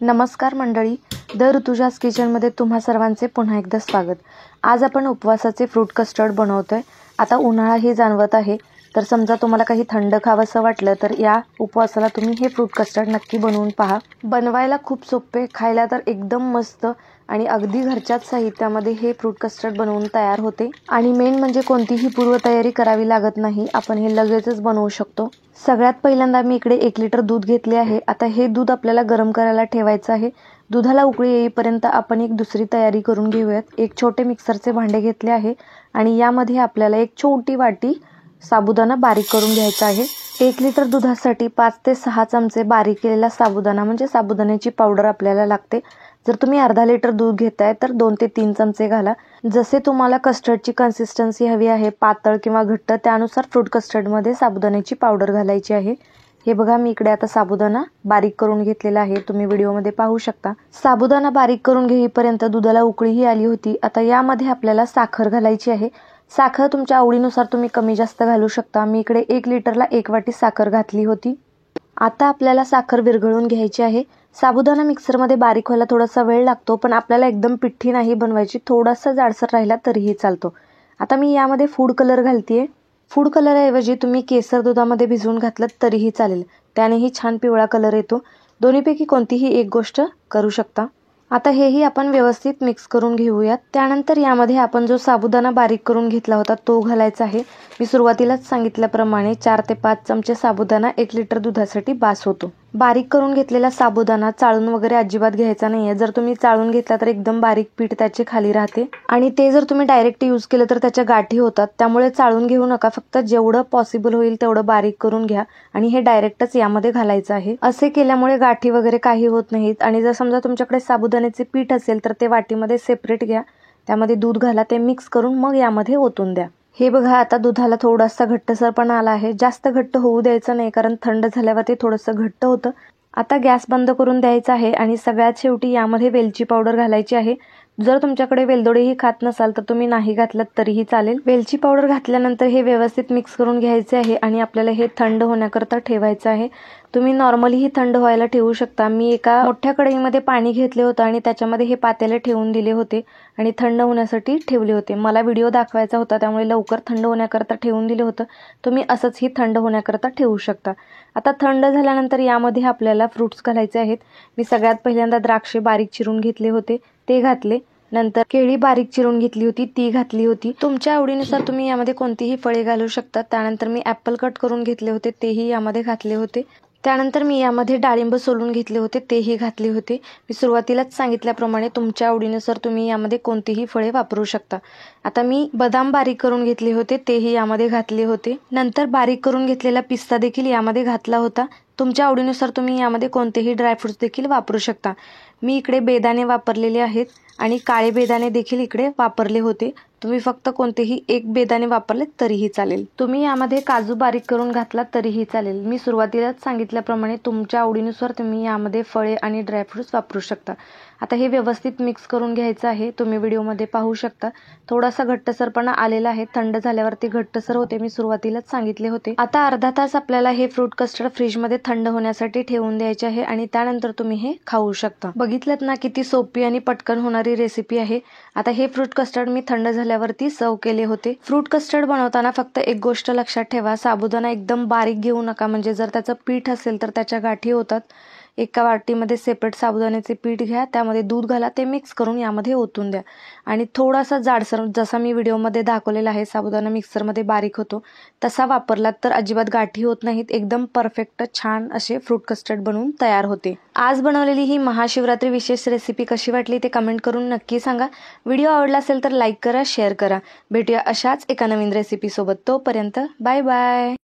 नमस्कार मंडळी, द ऋतुजाज किचनमध्ये तुम्हा सर्वांचे पुन्हा एकदा स्वागत। आज आपण उपवासाचे फ्रूट कस्टर्ड बनवतोय। आता उन्हाळाही जाणवत आहे, तर समजा तुम्हाला काही थंड खावंसं वाटलं तर या उपवासाला तुम्ही हे फ्रूट कस्टर्ड नक्की बनवून पहा। बनवायला खूप सोपे, खायला तर एकदम मस्त आणि अगदी घरच्याच साहित्यामध्ये हे फ्रूट कस्टर्ड बनवून तयार होते। आणि मेन म्हणजे कोणतीही पूर्वतयारी करावी लागत नाही, आपण हे लगेचच बनवू शकतो। सगळ्यात पहिल्यांदा मी इकडे 1 लिटर दूध घेतले आहे। आता हे दूध आपल्याला गरम करायला ठेवायचं आहे। दुधाला उकळी येईपर्यंत आपण एक दुसरी तयारी करून घेऊयात। एक छोटे मिक्सरचे भांडे घेतले आहे आणि यामध्ये आपल्याला एक छोटी वाटी साबुदाणा बारीक करून घ्यायचा आहे। 1 लिटर दुधासाठी 5 ते 6 चमचे बारीक केलेला साबुदाणा म्हणजे साबुदाण्याची पावडर आपल्याला लागते। जर तुम्ही अर्धा लिटर दूध घेताय तर 2 ते 3 चमचे घाला। जसे तुम्हाला कस्टर्डची कन्सिस्टन्सी हवी आहे, पातळ किंवा घट्ट, त्यानुसार फ्रूट कस्टर्डमध्ये साबुदाण्याची पावडर घालायची आहे। हे बघा, मी इकडे आता साबुदाणा बारीक करून घेतलेला आहे, तुम्ही व्हिडिओमध्ये पाहू शकता। साबुदाणा बारीक करून घेईपर्यंत दुधाला उकळीही आली होती। आता यामध्ये आपल्याला साखर घालायची आहे। साखर तुमच्या आवडीनुसार तुम्ही कमी जास्त घालू शकता। मी इकडे 1 लिटरला 1 वाटी साखर घातली होती। आता आपल्याला साखर विरघळून घ्यायची आहे। साबुदाणा मिक्सरमध्ये बारीक व्हायला थोडासा वेळ लागतो, पण आपल्याला एकदम पिठी नाही बनवायची, थोडासा जाडसर राहिला तरीही चालतो। आता मी यामध्ये फूड कलर घालतेय। फूड कलर ऐवजी तुम्ही केसर दुधामध्ये भिजवून घातलं तरीही चालेल, त्यानेही छान पिवळा कलर येतो। दोन्हीपैकी कोणतीही एक गोष्ट करू शकता। आता हेही आपण व्यवस्थित मिक्स करून घेऊयात। त्यानंतर यामध्ये आपण जो साबुदाणा बारीक करून घेतला होता तो घालायचा आहे। मी सुरुवातीलाच सांगितल्याप्रमाणे 4 ते 5 चमचे साबुदाणा 1 लिटर दुधासाठी बास होतो। बारीक करून घेतलेला साबुदाणा चाळून वगैरे अजिबात घ्यायचा नाहीये। जर तुम्ही चाळून घेतला तर एकदम बारीक पीठ त्याचे खाली राहते आणि ते जर तुम्ही डायरेक्ट यूज केलं तर त्याच्या गाठी होतात। त्यामुळे चाळून घेऊ नका, फक्त जेवढं पॉसिबल होईल तेवढं बारीक करून घ्या आणि हे डायरेक्टच यामध्ये घालायचं आहे। असे केल्यामुळे गाठी वगैरे काही होत नाहीत। आणि जर समजा तुमच्याकडे साबुदाण्याचे पीठ असेल तर ते वाटीमध्ये सेपरेट घ्या, त्यामध्ये दूध घाला, ते मिक्स करून मग यामध्ये ओतून द्या। हे बघा, आता दुधाला थोडासा घट्टसरपणा आला आहे। जास्त घट्ट होऊ द्यायचं नाही, कारण थंड झाल्यावर ते थोडंसं घट्ट होतं। आता गॅस बंद करून द्यायचा आहे आणि सगळ्यात शेवटी यामध्ये वेलची पावडर घालायची आहे। जर तुमच्याकडे वेलदोडेही खात नसाल तर तुम्ही नाही घातलं तरीही चालेल। वेलची पावडर घातल्यानंतर हे व्यवस्थित मिक्स करून घ्यायचे आहे आणि आपल्याला हे थंड होण्याकरता ठेवायचं आहे। तुम्ही नॉर्मलीही थंड व्हायला ठेवू शकता। मी एका मोठ्या कढईमध्ये पाणी घेतले होते आणि त्याच्यामध्ये हे पातेले ठेवून दिले होते आणि थंड होण्यासाठी ठेवले होते। मला व्हिडिओ दाखवायचा होता, त्यामुळे लवकर थंड होण्याकरता ठेवून दिले होतं। तुम्ही असंच ही थंड होण्याकरता ठेवू शकता। आता थंड झाल्यानंतर यामध्ये आपल्याला फ्रुट्स घालायचे आहेत। मी सगळ्यात पहिल्यांदा द्राक्षे बारीक चिरून घेतले होते, ते घातले। नंतर केळी बारीक चिरून घेतली होती, ती घातली होती। तुमच्या आवडीनुसार तुम्ही यामध्ये कोणतीही फळे घालू शकता। त्यानंतर मी ॲपल कट करून घेतले होते, तेही यामध्ये घातले होते। त्यानंतर मी यामध्ये डाळिंब सोलून घेतले होते, तेही घातले होते। मी सुरुवातीलाच सांगितल्याप्रमाणे तुमच्या आवडीनुसार तुम्ही यामध्ये कोणतीही फळे वापरू शकता। आता मी बदाम बारीक करून घेतले होते, तेही यामध्ये घातले होते। नंतर बारीक करून घेतलेला पिस्ता देखील यामध्ये घातला होता। तुमच्या आवडीनुसार तुम्ही यामध्ये कोणतेही ड्रायफ्रुट्स देखील वापरू शकता। मी इकडे बेदाणे वापरलेले आहेत आणि काळे बेदाणे देखील इकडे वापरले होते। तुम्ही फक्त कोणतेही एक बेदाणे वापरले तरीही चालेल। तुम्ही यामध्ये काजू बारीक करून घातला तरीही चालेल। मी सुरुवातीलाच सांगितल्याप्रमाणे तुमच्या आवडीनुसार तुम्ही यामध्ये फळे आणि ड्रायफ्रुट्स वापरू शकता। आता हे व्यवस्थित मिक्स करून घ्यायचं आहे, तुम्ही व्हिडिओमध्ये पाहू शकता। थोडासा घट्टसरपणा आलेला आहे, थंड झाल्यावरती घट्टसर होते, मी सुरुवातीलाच सांगितले होते। आता अर्धा तास आपल्याला हे फ्रूट कस्टर्ड फ्रीजमध्ये थंड होण्यासाठी ठेवून द्यायचे आहे आणि त्यानंतर तुम्ही हे खाऊ शकता। बघितलं ना, किती सोपी आणि पटकन होणारी रेसिपी आहे। आता हे फ्रूट कस्टर्ड मी थंड झाल्यावरती सर्व केले होते। फ्रूट कस्टर्ड बनवताना फक्त एक गोष्ट लक्षात ठेवा, साबुदाणा एकदम बारीक घेऊ नका, म्हणजे जर त्याचं पीठ असेल तर त्याच्या गाठी होतात। एका वाटीमध्ये सेपरेट साबुदाण्याचे पीठ घ्या, त्यामध्ये दूध घाला, ते मिक्स करून यामध्ये ओतून द्या आणि थोडासा जाडसर, जसा मी व्हिडिओमध्ये दाखवलेला आहे साबुदाणा मिक्सरमध्ये बारीक होतो तसा वापरलात तर अजिबात गाठी होत नाहीत। एकदम परफेक्ट छान असे फ्रूट कस्टर्ड बनवून तयार होते। आज बनवलेली ही महाशिवरात्री विशेष रेसिपी कशी वाटली ते कमेंट करून नक्की सांगा। व्हिडिओ आवडला असेल तर लाईक करा, शेअर करा। भेटूया अशाच एका नवीन रेसिपी सोबत, तोपर्यंत बाय बाय।